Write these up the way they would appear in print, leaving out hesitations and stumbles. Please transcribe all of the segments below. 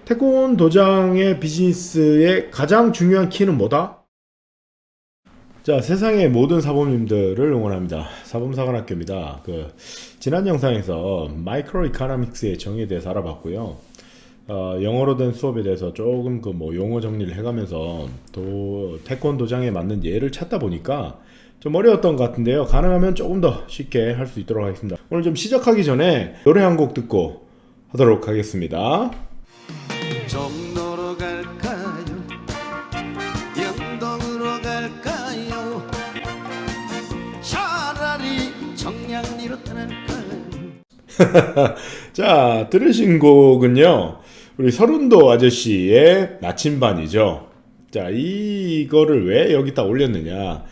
태권도장의 비즈니스의 가장 중요한 키는 뭐다? 자, 세상의 모든 사범님들을 응원합니다. 사범사관학교입니다. 지난 영상에서 마이크로 이코노믹스의 정의에 대해서 알아봤고요. 영어로 된 수업에 대해서 조금 용어 정리를 해가면서 태권도장에 맞는 예를 찾다 보니까 좀 어려웠던 것 같은데요. 가능하면 조금 더 쉽게 할 수 있도록 하겠습니다. 오늘 좀 시작하기 전에 노래 한 곡 듣고 하도록 하겠습니다. 종로로 갈까요? 영동으로 갈까요? 차라리 청량리로 떠날까요? 자, 들으신 곡은요, 우리 서른도 아저씨의 나침반이죠. 자, 이거를 왜 여기다 올렸느냐.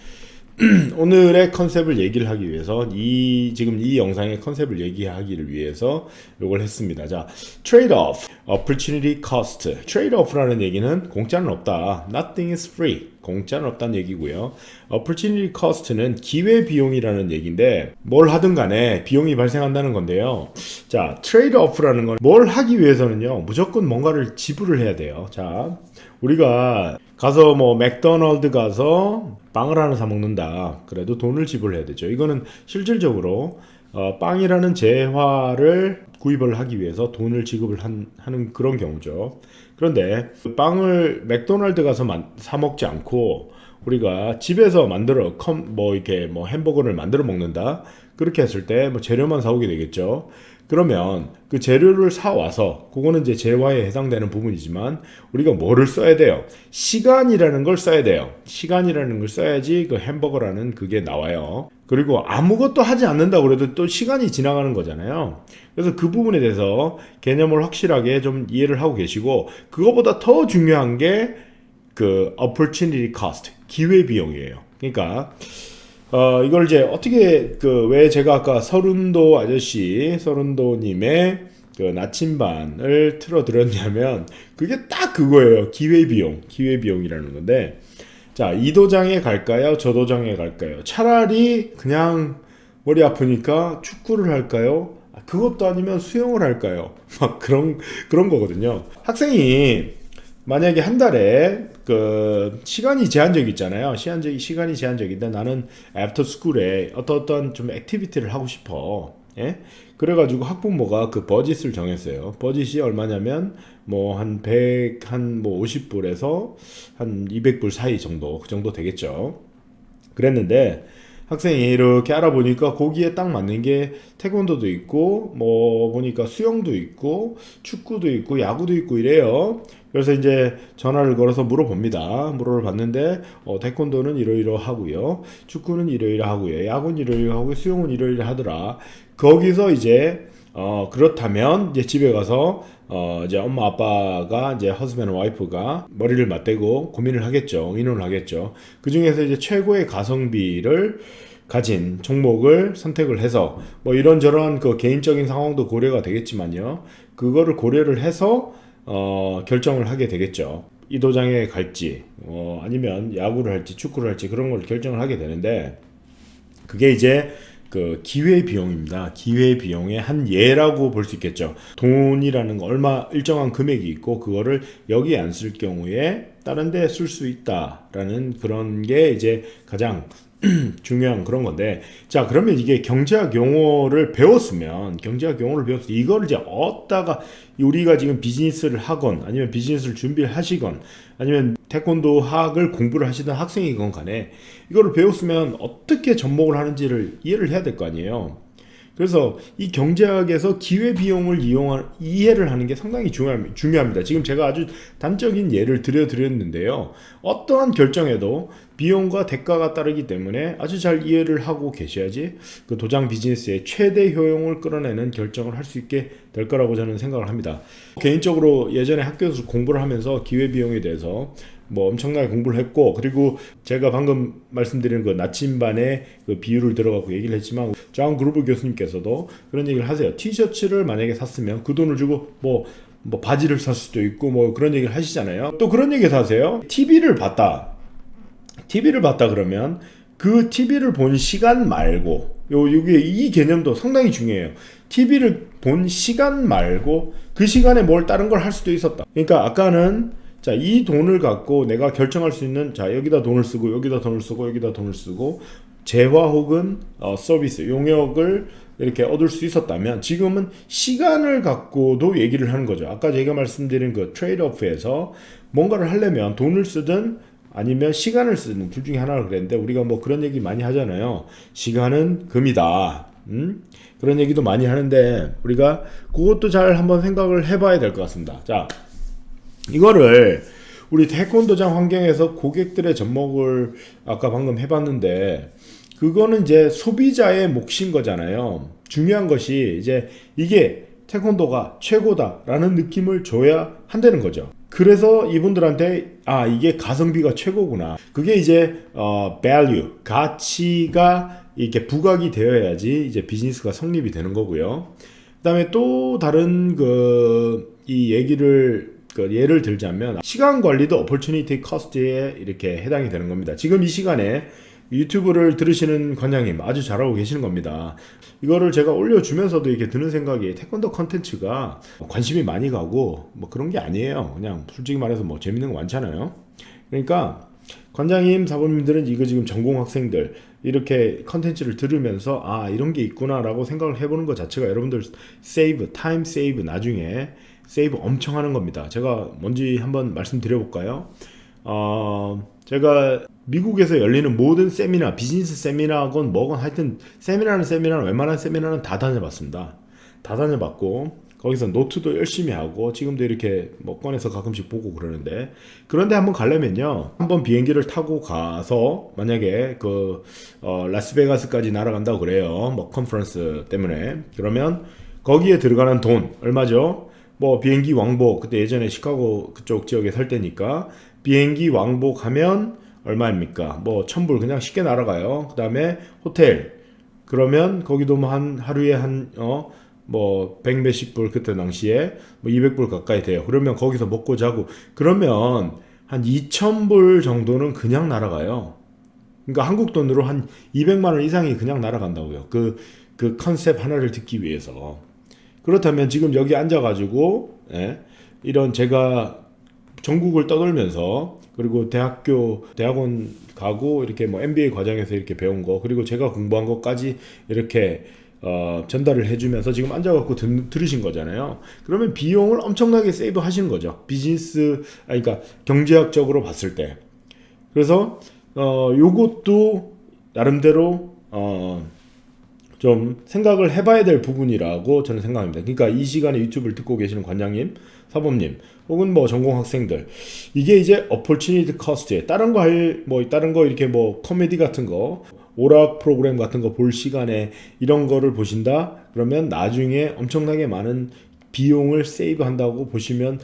오늘의 컨셉을 얘기를 하기 위해서 지금 이 영상의 컨셉을 얘기하기를 위해서 이걸 했습니다. 자, trade-off, opportunity cost. trade-off라는 얘기는 공짜는 없다. Nothing is free. 공짜는 없다는 얘기고요. opportunity cost는 기회 비용이라는 얘기인데 뭘 하든 간에 비용이 발생한다는 건데요. 자, trade-off라는 건 뭘 하기 위해서는요, 무조건 뭔가를 지불을 해야 돼요. 자, 우리가 가서 맥도날드 가서 빵을 하나 사 먹는다. 그래도 돈을 지불해야 되죠. 이거는 실질적으로 빵이라는 재화를 구입을 하기 위해서 돈을 지급을 하는 그런 경우죠. 그런데 빵을 맥도날드 가서 사 먹지 않고 우리가 집에서 만들어 햄버거를 만들어 먹는다. 그렇게 했을 때 재료만 사오게 되겠죠. 그러면 그 재료를 사와서 그거는 이제 재화에 해당되는 부분이지만 우리가 뭐를 써야 돼요? 시간이라는 걸 써야 돼요. 시간이라는 걸 써야지 그 햄버거라는 그게 나와요. 그리고 아무것도 하지 않는다고 그래도 또 시간이 지나가는 거잖아요. 그래서 그 부분에 대해서 개념을 확실하게 좀 이해를 하고 계시고, 그거보다 더 중요한 게 그 opportunity cost, 기회 비용이에요. 그러니까 이걸 이제 어떻게 왜 제가 아까 서른도님의 그 나침반을 틀어드렸냐면 그게 딱 그거예요. 기회비용이라는 건데, 자, 이 도장에 갈까요? 저 도장에 갈까요? 차라리 그냥 머리 아프니까 축구를 할까요? 그것도 아니면 수영을 할까요? 막 그런 거거든요. 학생이 만약에 한 달에 시간이 제한적이 있잖아요. 시간이 제한적인데 나는 애프터 스쿨에 어떤 좀 액티비티를 하고 싶어. 예? 그래가지고 학부모가 그 버짓을 정했어요. 버짓이 얼마냐면 한 50불에서 한 200불 사이 정도, 그 정도 되겠죠. 그랬는데 학생이 이렇게 알아보니까 거기에 딱 맞는 게 태권도도 있고 보니까 수영도 있고 축구도 있고 야구도 있고 이래요. 그래서 이제 전화를 걸어서 물어봅니다. 물어봤는데 태권도는 이러이러하고요, 축구는 이러이러하고요, 야구는 이러이러하고 수영은 이러이러하더라. 거기서 이제 그렇다면 이제 집에 가서 이제 엄마 아빠가 이제 허스밴드 와이프가 머리를 맞대고 고민을 하겠죠. 의논을 하겠죠. 그 중에서 이제 최고의 가성비를 가진 종목을 선택을 해서 이런저런 그 개인적인 상황도 고려가 되겠지만요. 그거를 고려를 해서 결정을 하게 되겠죠. 이 도장에 갈지 아니면 야구를 할지 축구를 할지 그런 걸 결정을 하게 되는데, 그게 이제 그 기회비용입니다. 기회비용의 한 예라고 볼 수 있겠죠. 돈이라는 거 얼마 일정한 금액이 있고 그거를 여기에 안 쓸 경우에 다른 데 쓸 수 있다라는 그런 게 이제 가장 중요한 그런 건데, 자, 그러면 이게 경제학 용어를 배웠으면 이거를 이제 어디다가 우리가 지금 비즈니스를 하건 아니면 비즈니스를 준비를 하시건 아니면 태권도 학을 공부를 하시던 학생이건 간에 이거를 배웠으면 어떻게 접목을 하는지를 이해를 해야 될 거 아니에요. 그래서 이 경제학에서 기회비용을 이해를 하는 게 상당히 중요합니다. 지금 제가 아주 단적인 예를 드렸는데요. 어떠한 결정에도 비용과 대가가 따르기 때문에 아주 잘 이해를 하고 계셔야지 그 도장 비즈니스의 최대 효용을 끌어내는 결정을 할 수 있게 될 거라고 저는 생각을 합니다. 개인적으로 예전에 학교에서 공부를 하면서 기회비용에 대해서 엄청나게 공부를 했고, 그리고 제가 방금 말씀드린 그 나침반의 그 비유를 들어가고 얘기를 했지만 존 그루버 교수님께서도 그런 얘기를 하세요. 티셔츠를 만약에 샀으면 그 돈을 주고 바지를 살 수도 있고 그런 얘기를 하시잖아요. 또 그런 얘기 하세요. TV를 봤다 그러면 그 TV를 본 시간 말고 이 개념도 상당히 중요해요. TV를 본 시간 말고 그 시간에 뭘 다른 걸 할 수도 있었다. 그러니까 아까는 자, 이 돈을 갖고 내가 결정할 수 있는, 자, 여기다 돈을 쓰고 여기다 돈을 쓰고 여기다 돈을 쓰고 재화 혹은 서비스 용역을 이렇게 얻을 수 있었다면, 지금은 시간을 갖고도 얘기를 하는 거죠. 아까 제가 말씀드린 그 트레이드오프에서 뭔가를 하려면 돈을 쓰든 아니면 시간을 쓰든 둘 중에 하나를 그랬는데, 우리가 뭐 그런 얘기 많이 하잖아요. 시간은 금이다. 그런 얘기도 많이 하는데 우리가 그것도 잘 한번 생각을 해봐야 될 것 같습니다. 자, 이거를 우리 태권도장 환경에서 고객들의 접목을 아까 방금 해봤는데, 그거는 이제 소비자의 몫인 거잖아요. 중요한 것이 이제 이게 태권도가 최고다라는 느낌을 줘야 한다는 거죠. 그래서 이분들한테 아, 이게 가성비가 최고구나. 그게 이제 value, 가치가 이렇게 부각이 되어야지 이제 비즈니스가 성립이 되는 거고요. 그다음에 또 다른 이 얘기를 예를 들자면, 시간 관리도 opportunity cost에 이렇게 해당이 되는 겁니다. 지금 이 시간에 유튜브를 들으시는 관장님 아주 잘하고 계시는 겁니다. 이거를 제가 올려주면서도 이렇게 드는 생각이, 태권도 컨텐츠가 관심이 많이 가고 뭐 그런 게 아니에요. 그냥 솔직히 말해서 뭐 재밌는 거 많잖아요. 그러니까 관장님, 사범님들은 이거 지금 전공 학생들 이렇게 컨텐츠를 들으면서 아, 이런 게 있구나 라고 생각을 해보는 것 자체가 여러분들 타임 세이브, 나중에 세이브 엄청 하는 겁니다. 제가 뭔지 한번 말씀드려볼까요? 제가 미국에서 열리는 모든 세미나, 비즈니스 세미나건 뭐건 하여튼 세미나는 웬만한 세미나는 다 다녀봤습니다. 다 다녀봤고 거기서 노트도 열심히 하고 지금도 이렇게 뭐 꺼내서 가끔씩 보고 그러는데, 그런데 한번 가려면요, 한번 비행기를 타고 가서 만약에 라스베가스까지 날아간다고 그래요. 뭐 컨퍼런스 때문에. 그러면 거기에 들어가는 돈 얼마죠? 뭐 비행기 왕복, 그때 예전에 시카고 그쪽 지역에 살 때니까 비행기 왕복하면 얼마입니까? 뭐 1,000불 그냥 쉽게 날아가요. 그 다음에 호텔, 그러면 거기도 뭐 하루에 뭐 100 몇십 불, 그때 당시에 뭐 200불 가까이 돼요. 그러면 거기서 먹고 자고 그러면 한 2,000불 정도는 그냥 날아가요. 그러니까 한국 돈으로 한 200만 원 이상이 그냥 날아간다고요. 그 컨셉 하나를 듣기 위해서. 그렇다면 지금 여기 앉아가지고 이런 제가 전국을 떠돌면서, 그리고 대학원 가고 이렇게 뭐 MBA 과정에서 이렇게 배운 거, 그리고 제가 공부한 것까지 이렇게 전달을 해주면서 지금 앉아갖고 들으신 거잖아요. 그러면 비용을 엄청나게 세이브 하시는 거죠. 그러니까 경제학적으로 봤을 때. 그래서 요것도 나름대로 좀 생각을 해봐야 될 부분이라고 저는 생각합니다. 그러니까 이 시간에 유튜브를 듣고 계시는 관장님, 사범님, 혹은 뭐 전공 학생들, 이게 이제 opportunity cost에 다른 거 이렇게 뭐 코미디 같은 거, 오락 프로그램 같은 거 볼 시간에 이런 거를 보신다? 그러면 나중에 엄청나게 많은 비용을 세이브 한다고 보시면,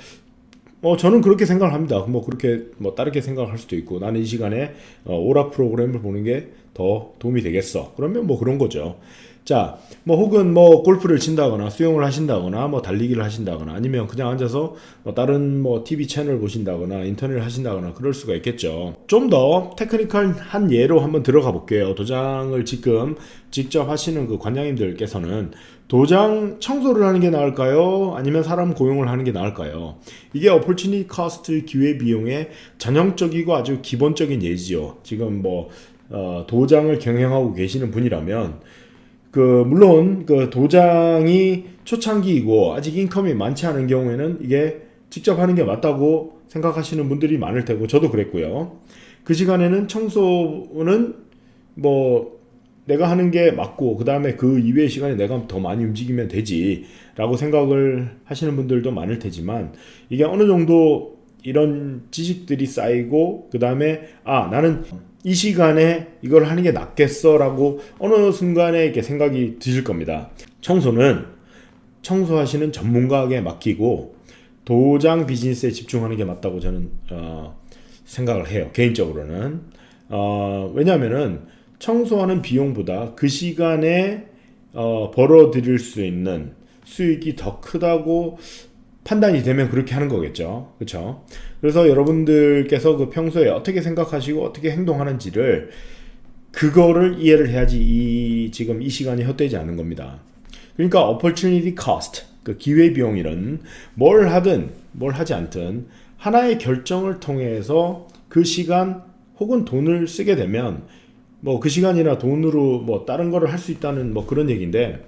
저는 그렇게 생각을 합니다. 뭐 그렇게 뭐 다르게 생각을 할 수도 있고, 나는 이 시간에 오락 프로그램을 보는 게 더 도움이 되겠어. 그러면 뭐 그런 거죠. 자, 뭐 혹은 뭐 골프를 친다거나 수영을 하신다거나 뭐 달리기를 하신다거나 아니면 그냥 앉아서 뭐 다른 뭐 TV 채널 보신다거나 인터넷을 하신다거나 그럴 수가 있겠죠. 좀 더 테크니컬한 예로 한번 들어가 볼게요. 도장을 지금 직접 하시는 그 관장님들께서는 도장 청소를 하는 게 나을까요? 아니면 사람 고용을 하는 게 나을까요? 이게 opportunity cost, 기회 비용의 전형적이고 아주 기본적인 예지요. 지금 뭐 도장을 경영하고 계시는 분이라면 물론 도장이 초창기이고 아직 인컴이 많지 않은 경우에는 이게 직접 하는 게 맞다고 생각하시는 분들이 많을 테고, 저도 그랬고요. 그 시간에는 청소는 뭐 내가 하는 게 맞고 그 다음에 그 이외의 시간에 내가 더 많이 움직이면 되지 라고 생각을 하시는 분들도 많을 테지만, 이게 어느 정도 이런 지식들이 쌓이고 그 다음에 나는 이 시간에 이걸 하는 게 낫겠어 라고 어느 순간에 이렇게 생각이 드실 겁니다. 청소는 청소하시는 전문가에게 맡기고 도장 비즈니스에 집중하는 게 맞다고 저는 생각을 해요. 개인적으로는. 왜냐하면은 청소하는 비용보다 그 시간에 벌어들일 수 있는 수익이 더 크다고 판단이 되면 그렇게 하는 거겠죠. 그렇죠? 그래서 여러분들께서 평소에 어떻게 생각하시고 어떻게 행동하는지를 그거를 이해를 해야지 지금 이 시간이 헛되지 않은 겁니다. 그러니까 opportunity cost, 그 기회 비용이란 뭘 하든 뭘 하지 않든 하나의 결정을 통해서 그 시간 혹은 돈을 쓰게 되면 뭐 그 시간이나 돈으로 뭐 다른 거를 할 수 있다는 뭐 그런 얘기인데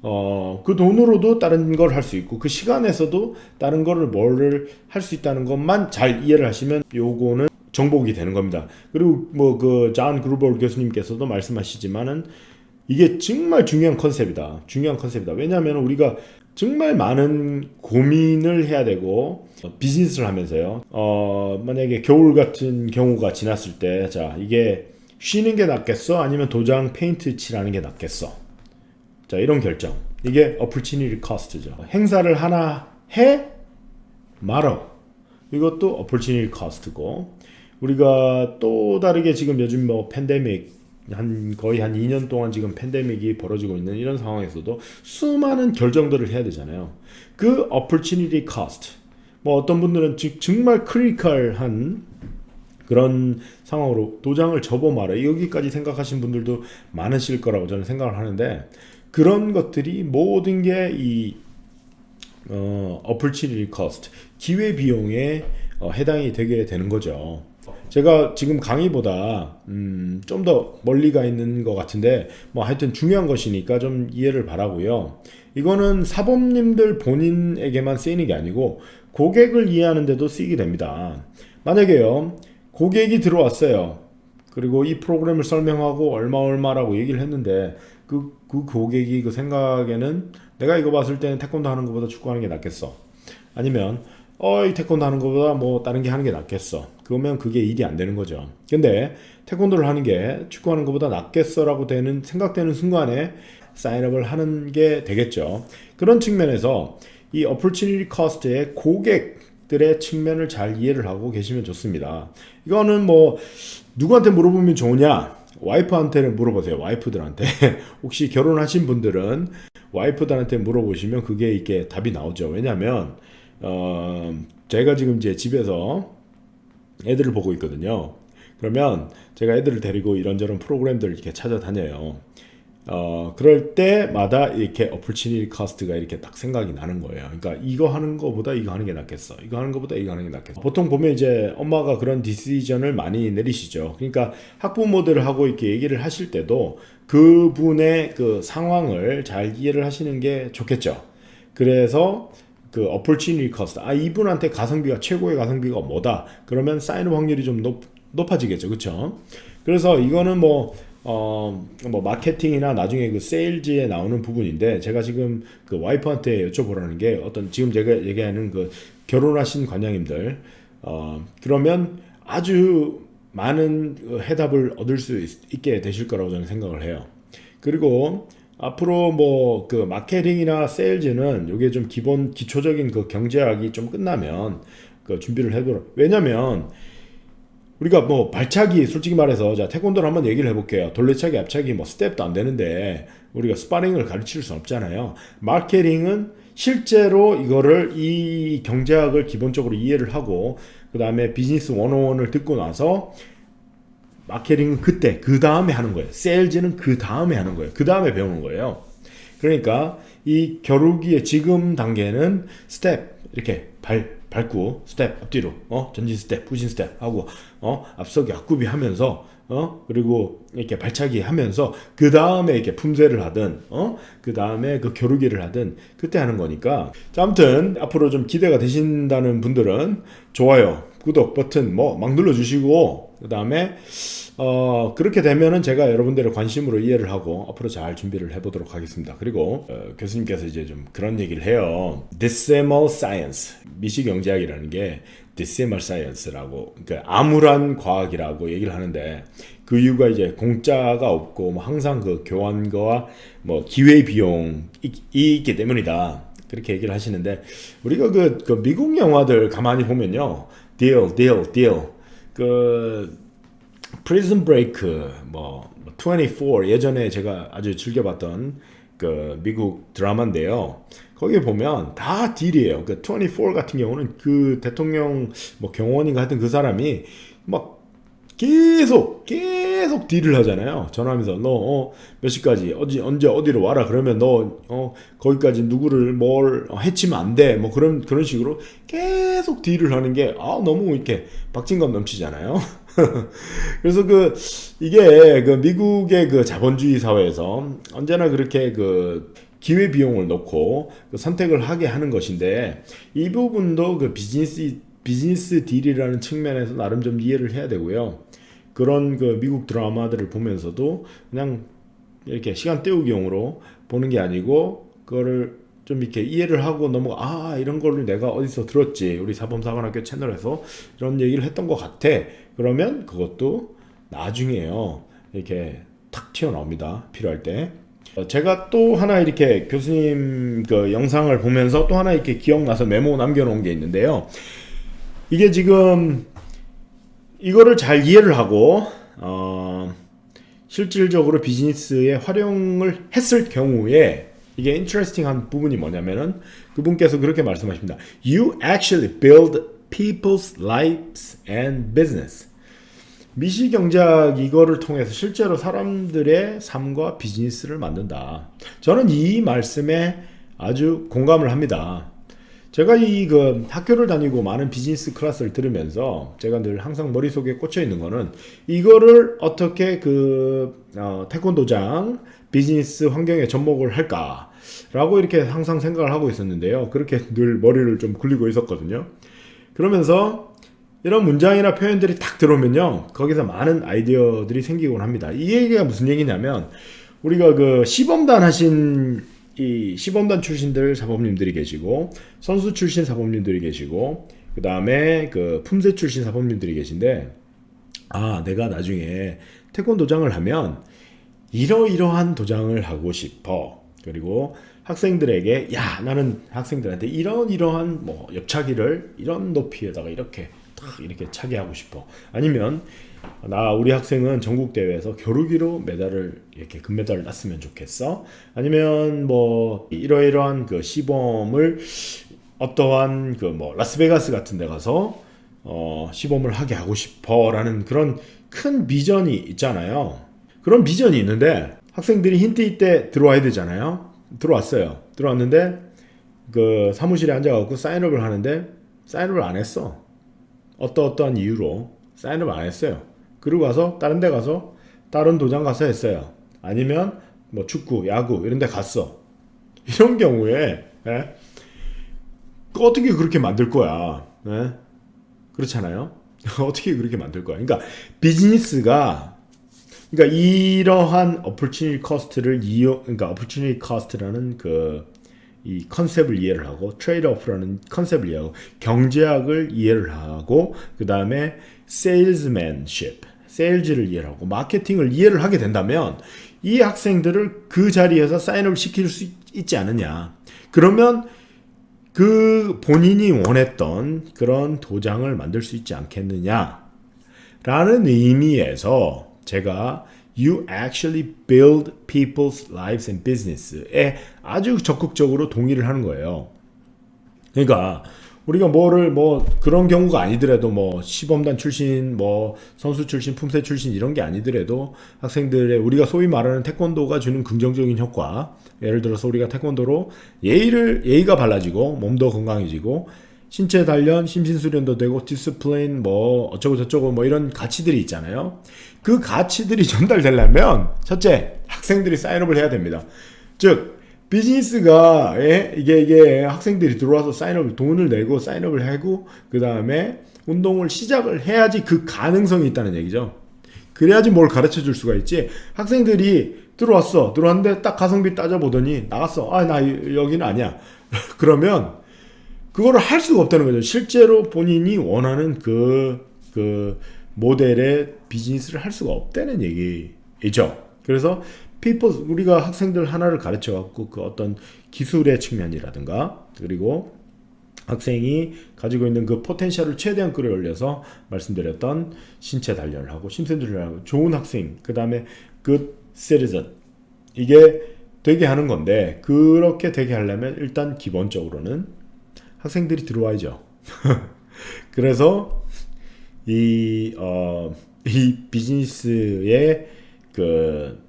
그 돈으로도 다른 걸 할 수 있고 그 시간에서도 다른 거를 뭐를 할 수 있다는 것만 잘 이해를 하시면 요거는 정복이 되는 겁니다. 그리고 뭐 그 존 그루버 교수님께서도 말씀하시지만은 이게 정말 중요한 컨셉이다. 중요한 컨셉이다. 왜냐하면 우리가 정말 많은 고민을 해야 되고 비즈니스를 하면서요. 만약에 겨울 같은 경우가 지났을 때, 자 이게 쉬는 게 낫겠어? 아니면 도장 페인트 칠하는 게 낫겠어? 자 이런 결정. 이게 opportunity cost죠. 행사를 하나 해 말어. 이것도 opportunity cost고. 우리가 또 다르게 지금 요즘 뭐 팬데믹 거의 한 2년 동안 지금 팬데믹이 벌어지고 있는 이런 상황에서도 수많은 결정들을 해야 되잖아요. 그 opportunity cost. 뭐 어떤 분들은 정말 크리티컬한 그런 상황으로 도장을 접어 말아. 여기까지 생각하신 분들도 많으실 거라고 저는 생각을 하는데 그런 것들이 모든 게 이 opportunity cost, 기회 비용에 해당이 되게 되는 거죠. 제가 지금 강의보다 좀 더 멀리 가 있는 것 같은데 뭐 하여튼 중요한 것이니까 좀 이해를 바라고요. 이거는 사범님들 본인에게만 쓰이는 게 아니고 고객을 이해하는 데도 쓰이게 됩니다. 만약에요 고객이 들어왔어요. 그리고 이 프로그램을 설명하고 얼마라고 얘기를 했는데 그 고객이 그 생각에는 내가 이거 봤을 때는 태권도 하는 것보다 축구하는 게 낫겠어. 아니면 이 태권도 하는 것보다 뭐 다른 게 하는 게 낫겠어. 그러면 그게 일이 안 되는 거죠. 근데 태권도를 하는 게 축구하는 것보다 낫겠어라고 생각되는 순간에 사인업을 하는 게 되겠죠. 그런 측면에서 이 opportunity cost의 고객들의 측면을 잘 이해를 하고 계시면 좋습니다. 이거는 뭐 누구한테 물어보면 좋으냐? 와이프한테는 물어보세요. 와이프들한테. 혹시 결혼하신 분들은 와이프들한테 물어보시면 그게 이게 답이 나오죠. 왜냐면 제가 지금 이제 집에서 애들을 보고 있거든요. 그러면 제가 애들을 데리고 이런저런 프로그램들을 이렇게 찾아다녀요. 그럴 때마다 이렇게 opportunity cost가 이렇게 딱 생각이 나는 거예요. 그러니까 이거 하는 거보다 이거 하는 게 낫겠어. 이거 하는 거보다 이거 하는 게 낫겠어. 보통 보면 이제 엄마가 그런 디시전을 많이 내리시죠. 그러니까 학부모들 하고 이렇게 얘기를 하실 때도 그분의 그 상황을 잘 이해를 하시는 게 좋겠죠. 그래서 그 opportunity cost, 이분한테 가성비가 최고의 가성비가 뭐다. 그러면 사인 확률이 좀 높아지겠죠, 그렇죠? 그래서 이거는 뭐 마케팅이나 나중에 그 세일즈에 나오는 부분인데 제가 지금 그 와이프한테 여쭤보라는 게 어떤 지금 제가 얘기하는 그 결혼하신 관장님들 그러면 아주 많은 해답을 얻을 수 있게 되실 거라고 저는 생각을 해요. 그리고 앞으로 뭐 그 마케팅이나 세일즈는 요게 좀 기초적인 그 경제학이 좀 끝나면 그 준비를 해보라. 왜냐면 우리가 뭐 발차기 솔직히 말해서 자 태권도를 한번 얘기를 해볼게요. 돌레차기, 앞차기 뭐 스텝도 안 되는데 우리가 스파링을 가르칠 수 없잖아요. 마케팅은 실제로 이거를 이 경제학을 기본적으로 이해를 하고 그 다음에 비즈니스 101을 듣고 나서 마케팅은 그때 그 다음에 하는 거예요. 세일즈는 그 다음에 하는 거예요. 그 다음에 배우는 거예요. 그러니까 이 겨루기의 지금 단계는 스텝 이렇게 밟고 스텝 앞뒤로 전진 스텝 후진 스텝 하고 앞서기 앞구비 하면서 그리고 이렇게 발차기 하면서 그 다음에 이렇게 품새를 하든 그 다음에 그 겨루기를 하든 그때 하는 거니까. 자, 아무튼 앞으로 좀 기대가 되신다는 분들은 좋아요 구독 버튼 뭐 막 눌러주시고 그 다음에 그렇게 되면은 제가 여러분들의 관심으로 이해를 하고 앞으로 잘 준비를 해보도록 하겠습니다. 그리고 교수님께서 이제 좀 그런 얘기를 해요. Decimal Science, 미시경제학이라는 게 Decimal Science라고, 그러니까 암울한 과학이라고 얘기를 하는데 그 이유가 이제 공짜가 없고 뭐 항상 그 교환과 뭐 기회 비용이 있기 때문이다. 그렇게 얘기를 하시는데 우리가 그 미국 영화들 가만히 보면요, deal, 그 프리즌 브레이크, 뭐 24 예전에 제가 아주 즐겨봤던 그 미국 드라마인데요. 거기에 보면 다 딜이에요. 그 24 같은 경우는 그 대통령 뭐 경호원인가 하여튼 그 사람이 막 계속 딜을 하잖아요. 전화하면서 너 몇 시까지 언제 어디로 와라 그러면 너 거기까지 누구를 뭘 해치면 안 돼. 뭐 그런 식으로 계속 딜을 하는 게 너무 이렇게 박진감 넘치잖아요. 그래서 이게 미국의 자본주의 사회에서 언제나 그렇게 기회 비용을 놓고 선택을 하게 하는 것인데, 이 부분도 비즈니스 딜이라는 측면에서 나름 좀 이해를 해야 되고요. 그런 미국 드라마들을 보면서도 그냥 이렇게 시간 때우기용으로 보는 게 아니고, 그거를 좀 이렇게 이해를 하고 이런 거를 내가 어디서 들었지, 우리 사범사관학교 채널에서 이런 얘기를 했던 것 같아. 그러면 그것도 나중에요 이렇게 탁 튀어나옵니다, 필요할 때. 제가 또 하나 이렇게 교수님 영상을 보면서 또 하나 이렇게 기억나서 메모 남겨놓은 게 있는데요. 이게 지금 이거를 잘 이해를 하고 실질적으로 비즈니스에 활용을 했을 경우에 이게 인터레스팅한 부분이 뭐냐면은, 그분께서 그렇게 말씀하십니다. You actually build people's lives and business. 미시경제학 이거를 통해서 실제로 사람들의 삶과 비즈니스를 만든다. 저는 이 말씀에 아주 공감을 합니다. 제가 학교를 다니고 많은 비즈니스 클래스를 들으면서 제가 늘 항상 머릿속에 꽂혀 있는 거는, 이거를 어떻게 태권도장 비즈니스 환경에 접목을 할까라고 이렇게 항상 생각을 하고 있었는데요. 그렇게 늘 머리를 좀 굴리고 있었거든요. 그러면서 이런 문장이나 표현들이 딱 들어오면요, 거기서 많은 아이디어들이 생기곤 합니다. 이 얘기가 무슨 얘기냐면, 우리가 시범단 하신 이 시범단 출신들 사범님들이 계시고, 선수 출신 사범님들이 계시고, 그 다음에 품새 출신 사범님들이 계신데, 내가 나중에 태권도장을 하면 이러이러한 도장을 하고 싶어. 그리고 학생들에게 나는 학생들한테 이러한 옆차기를 이런 높이에다가 이렇게 차게 하고 싶어. 아니면 우리 학생은 전국 대회에서 겨루기로 메달을 이렇게 금메달을 땄으면 좋겠어. 아니면 이러이러한 시범을 어떠한 라스베가스 같은 데 가서 시범을 하게 하고 싶어라는 그런 큰 비전이 있잖아요. 그런 비전이 있는데 학생들이 힌트 때 들어와야 되잖아요. 들어왔어요. 들어왔는데 사무실에 앉아갖고 사인업을 하는데 사인업을 안 했어. 어떠한 이유로 사인업을 안 했어요. 그리고 가서 다른 데 가서 다른 도장 가서 했어요. 아니면 축구, 야구 이런 데 갔어. 이런 경우에 어떻게 그렇게 만들 거야? 그렇잖아요. 어떻게 그렇게 만들 거야? 그러니까 비즈니스가 이러한 opportunity cost를 그러니까 opportunity cost라는 이 컨셉을 이해를 하고, 트레이드-오프라는 컨셉을 이해하고, 경제학을 이해를 하고, 그 다음에 salesmanship, 세일즈를 이해를 하고, 마케팅을 이해를 하게 된다면 이 학생들을 그 자리에서 사인업을 시킬 수 있지 않느냐. 그러면 본인이 원했던 그런 도장을 만들 수 있지 않겠느냐 라는 의미에서 제가 You actually build people's lives and business에 아주 적극적으로 동의를 하는 거예요. 그러니까 우리가 그런 경우가 아니더라도 시범단 출신, 선수 출신, 품새 출신 이런 게 아니더라도 학생들의 우리가 소위 말하는 태권도가 주는 긍정적인 효과, 예를 들어서 우리가 태권도로 예의가 발라지고 몸도 건강해지고 신체 단련, 심신수련도 되고 디스플레인 어쩌고 저쩌고 이런 가치들이 있잖아요. 그 가치들이 전달되려면 첫째, 학생들이 사인업을 해야 됩니다. 즉 비즈니스가 이게 학생들이 들어와서 사인업을 돈을 내고 사인업을 하고 그 다음에 운동을 시작을 해야지 그 가능성이 있다는 얘기죠. 그래야지 뭘 가르쳐 줄 수가 있지. 학생들이 들어왔는데 딱 가성비 따져보더니 나갔어. 나 여기는 아니야. 그러면 그거를 할 수가 없다는 거죠. 실제로 본인이 원하는 그 모델의 비즈니스를 할 수가 없다는 얘기죠. 그래서 우리가 학생들 하나를 가르쳐 갖고 어떤 기술의 측면이라든가, 그리고 학생이 가지고 있는 그 포텐셜을 최대한 끌어올려서 말씀드렸던 신체 단련을 하고 심센들을 하고 좋은 학생, 그 다음에 good citizen, 이게 되게 하는 건데, 그렇게 되게 하려면 일단 기본적으로는 학생들이 들어와야죠. 그래서 이 비즈니스의 그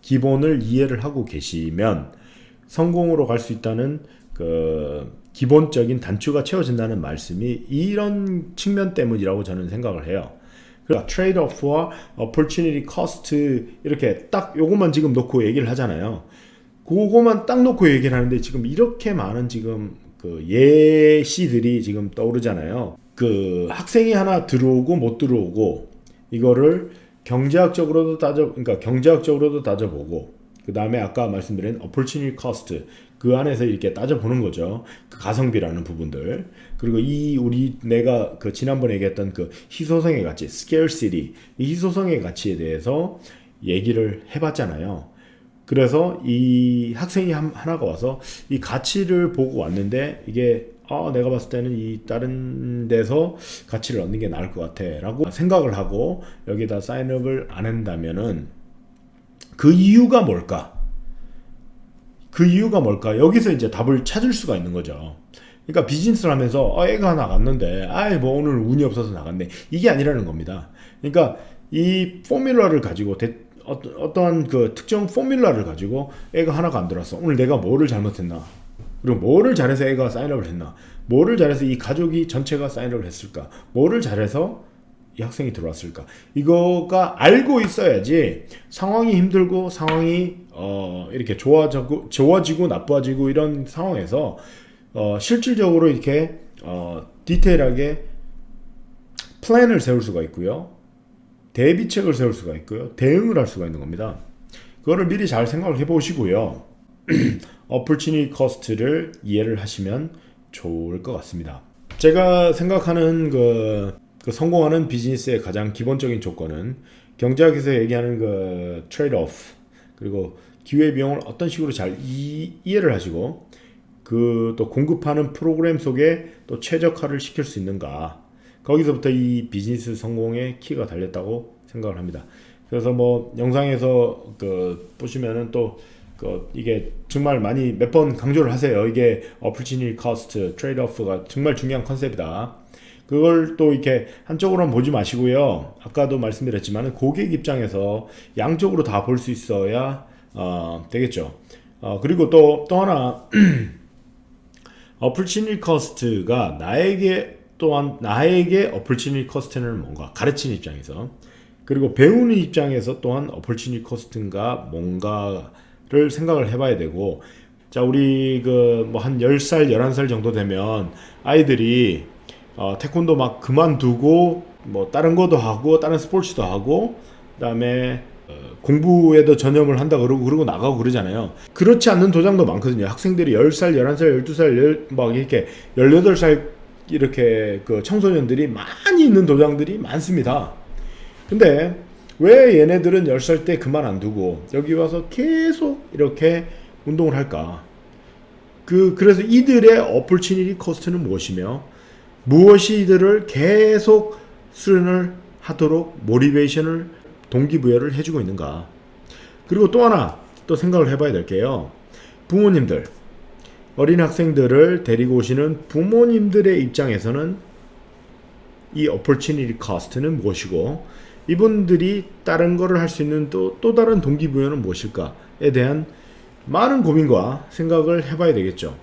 기본을 이해를 하고 계시면 성공으로 갈 수 있다는 그 기본적인 단추가 채워진다는 말씀이 이런 측면 때문이라고 저는 생각을 해요. 그러니까 트레이드오프와 opportunity cost 이렇게 딱 요것만 지금 놓고 얘기를 하잖아요. 그거만 딱 놓고 얘기를 하는데 지금 이렇게 많은 지금 그 예시들이 지금 떠오르잖아요. 그 학생이 하나 들어오고 못 들어오고 이거를 그러니까 경제학적으로도 따져보고 그 다음에 아까 말씀드린 opportunity cost 그 안에서 이렇게 따져보는 거죠. 그 가성비라는 부분들 그리고 내가 그 지난번에 얘기했던 그 희소성의 가치 scarcity 이 희소성의 가치에 대해서 얘기를 해봤잖아요. 그래서 이 학생이 하나가 와서 이 가치를 보고 왔는데 이게 내가 봤을 때는 이 다른 데서 가치를 얻는 게 나을 것 같아 라고 생각을 하고 여기다 사인업을 안 한다면은 그 이유가 뭘까? 여기서 이제 답을 찾을 수가 있는 거죠. 그러니까 비즈니스를 하면서 애가 나갔는데 뭐 오늘 운이 없어서 나갔네 이게 아니라는 겁니다. 그러니까 이 포뮬러를 가지고 어떠한 그 특정 포뮬러를 가지고 애가 하나가 안 들어왔어. 오늘 내가 뭐를 잘못했나? 그리고 뭐를 잘해서 애가 사인업을 했나? 뭐를 잘해서 이 가족이 전체가 사인업을 했을까? 뭐를 잘해서 이 학생이 들어왔을까? 이거가 알고 있어야지 상황이 힘들고 상황이 이렇게 좋아지고 나빠지고 이런 상황에서 실질적으로 이렇게 디테일하게 플랜을 세울 수가 있고요. 대비책을 세울 수가 있고요. 대응을 할 수가 있는 겁니다. 그거를 미리 잘 생각을 해보시고요. opportunity cost를 이해를 하시면 좋을 것 같습니다. 제가 생각하는 그 성공하는 비즈니스의 가장 기본적인 조건은 경제학에서 얘기하는 그 트레이드-오프 그리고 기회비용을 어떤 식으로 잘 이해를 하시고 그 또 공급하는 프로그램 속에 또 최적화를 시킬 수 있는가 거기서부터 이 비즈니스 성공의 키가 달렸다고 생각을 합니다. 그래서 뭐 영상에서 그 보시면은 또 이게 정말 많이 몇 번 강조를 하세요. 이게 opportunity cost, trade-off가 정말 중요한 컨셉이다. 그걸 또 이렇게 한쪽으로만 보지 마시고요. 아까도 말씀드렸지만 고객 입장에서 양쪽으로 다 볼 수 있어야 되겠죠. 그리고 또 하나 opportunity cost가 나에게 opportunity cost는 뭔가 가르치는 입장에서 그리고 배우는 입장에서 또한 opportunity cost가 뭔가를 생각을 해봐야 되고 자 우리 그 뭐 한 10살 11살 정도 되면 아이들이 태권도 막 그만두고 뭐 다른 거도 하고 다른 스포츠도 하고 그다음에 공부에도 전념을 한다 그러고 나가고 그러잖아요. 그렇지 않는 도장도 많거든요. 학생들이 10살, 11살, 12살 막 이렇게 18살 이렇게 그 청소년들이 많이 있는 도장들이 많습니다. 근데 왜 얘네들은 10살 때 그만 안 두고 여기 와서 계속 이렇게 운동을 할까? 그래서 이들의 opportunity cost는 무엇이며 무엇이 이들을 계속 수련을 하도록 모티베이션을 동기부여를 해주고 있는가? 그리고 또 하나 또 생각을 해봐야 될 게요. 부모님들 어린 학생들을 데리고 오시는 부모님들의 입장에서는 이 opportunity cost는 무엇이고 이분들이 다른 거를 할 수 있는 또 다른 동기부여는 무엇일까에 대한 많은 고민과 생각을 해봐야 되겠죠.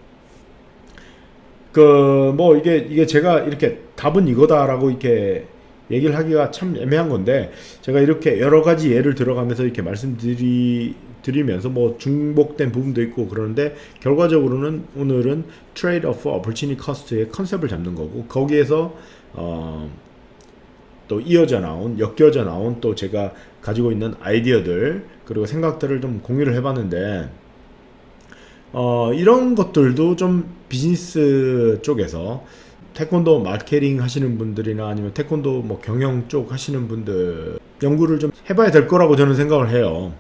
뭐 이게 제가 이렇게 답은 이거다라고 이렇게 얘기를 하기가 참 애매한 건데 제가 이렇게 여러 가지 예를 들어가면서 이렇게 말씀드리면서 뭐 중복된 부분도 있고 그러는데 결과적으로는 오늘은 trade-off opportunity cost의 컨셉을 잡는 거고 거기에서 또 엮여져 나온 또 제가 가지고 있는 아이디어들 그리고 생각들을 좀 공유를 해봤는데 이런 것들도 좀 비즈니스 쪽에서 태권도 마케팅 하시는 분들이나 아니면 태권도 뭐 경영 쪽 하시는 분들 연구를 좀 해봐야 될 거라고 저는 생각을 해요.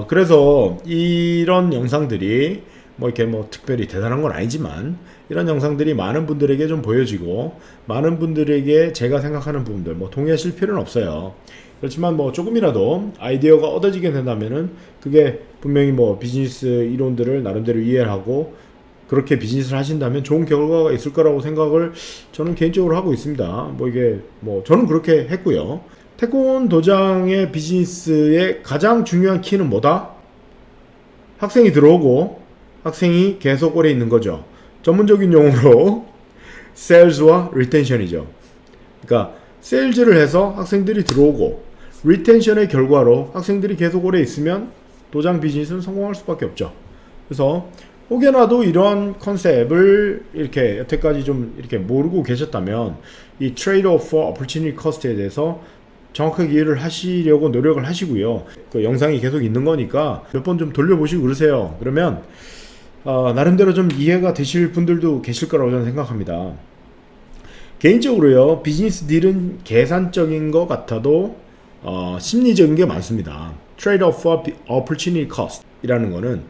그래서 이런 영상들이 뭐 이렇게 뭐 특별히 대단한 건 아니지만 이런 영상들이 많은 분들에게 좀 보여지고 많은 분들에게 제가 생각하는 부분들 뭐 동의하실 필요는 없어요. 그렇지만 뭐 조금이라도 아이디어가 얻어지게 된다면은 그게 분명히 뭐 비즈니스 이론들을 나름대로 이해하고 그렇게 비즈니스를 하신다면 좋은 결과가 있을 거라고 생각을 저는 개인적으로 하고 있습니다. 뭐 이게 뭐 저는 그렇게 했고요. 태권도장의 비즈니스의 가장 중요한 키는 뭐다? 학생이 들어오고 학생이 계속 오래 있는 거죠. 전문적인 용어로 sales와 retention이죠. 그러니까 세일즈를 해서 학생들이 들어오고 리텐션의 결과로 학생들이 계속 오래 있으면 도장 비즈니스는 성공할 수밖에 없죠. 그래서 혹여나도 이러한 컨셉을 이렇게 여태까지 좀 이렇게 모르고 계셨다면 이 trade-off for opportunity cost에 대해서 정확하게 이해를 하시려고 노력을 하시고요. 그 영상이 계속 있는 거니까 몇 번 좀 돌려보시고 그러세요. 그러면 나름대로 좀 이해가 되실 분들도 계실 거라고 저는 생각합니다. 개인적으로요, 비즈니스 딜은 계산적인 것 같아도 심리적인 게 많습니다. Trade-off for opportunity cost 이라는 거는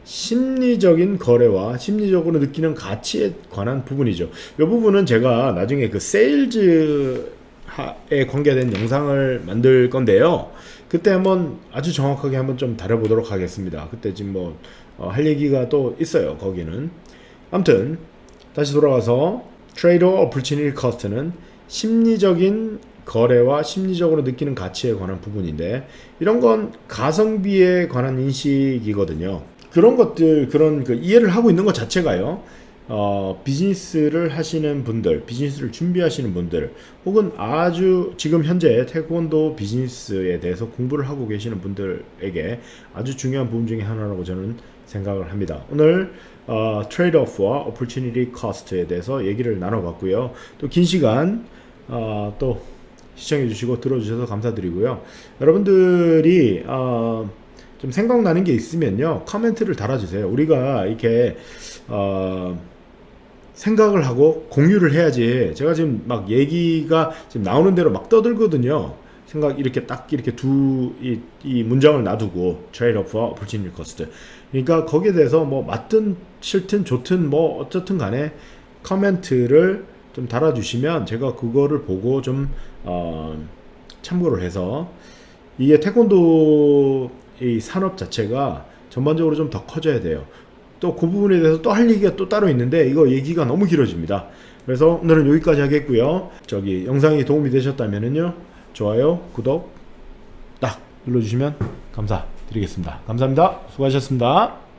심리적인 거래와 심리적으로 느끼는 가치에 관한 부분이죠. 이 부분은 제가 나중에 그 세일즈에 관계된 영상을 만들 건데요. 그때 한번 아주 정확하게 한번 좀 다뤄보도록 하겠습니다. 그때 지금 뭐 할 얘기가 또 있어요. 거기는. 아무튼 다시 돌아와서 트레이드 오퍼튜니티 커스트는 심리적인 거래와 심리적으로 느끼는 가치에 관한 부분인데 이런 건 가성비에 관한 인식이거든요. 그런 것들 그런 그 이해를 하고 있는 것 자체가요. 비즈니스를 하시는 분들, 비즈니스를 준비하시는 분들, 혹은 아주 지금 현재 태권도 비즈니스에 대해서 공부를 하고 계시는 분들에게 아주 중요한 부분 중에 하나라고 저는 생각을 합니다. 오늘 트레이드-오프와 opportunity cost에 대해서 얘기를 나눠봤고요. 또 긴 시간 또 시청해주시고 들어주셔서 감사드리고요. 여러분들이 좀 생각나는 게 있으면요, 코멘트를 달아주세요. 우리가 이렇게 생각을 하고 공유를 해야지. 제가 지금 막 얘기가 지금 나오는 대로 막 떠들거든요. 생각 이렇게 딱 이렇게 이 문장을 놔두고 trade-off와 opportunity cost. 그러니까 거기에 대해서 뭐 맞든 싫든 좋든 뭐 어쨌든 간에 코멘트를 좀 달아주시면 제가 그거를 보고 좀 참고를 해서 이게 태권도 이 산업 자체가 전반적으로 좀 더 커져야 돼요. 또 그 부분에 대해서 또 할 얘기가 또 따로 있는데 이거 얘기가 너무 길어집니다. 그래서 오늘은 여기까지 하겠고요. 저기 영상이 도움이 되셨다면은요, 좋아요, 구독 딱 눌러주시면 감사드리겠습니다. 감사합니다. 수고하셨습니다.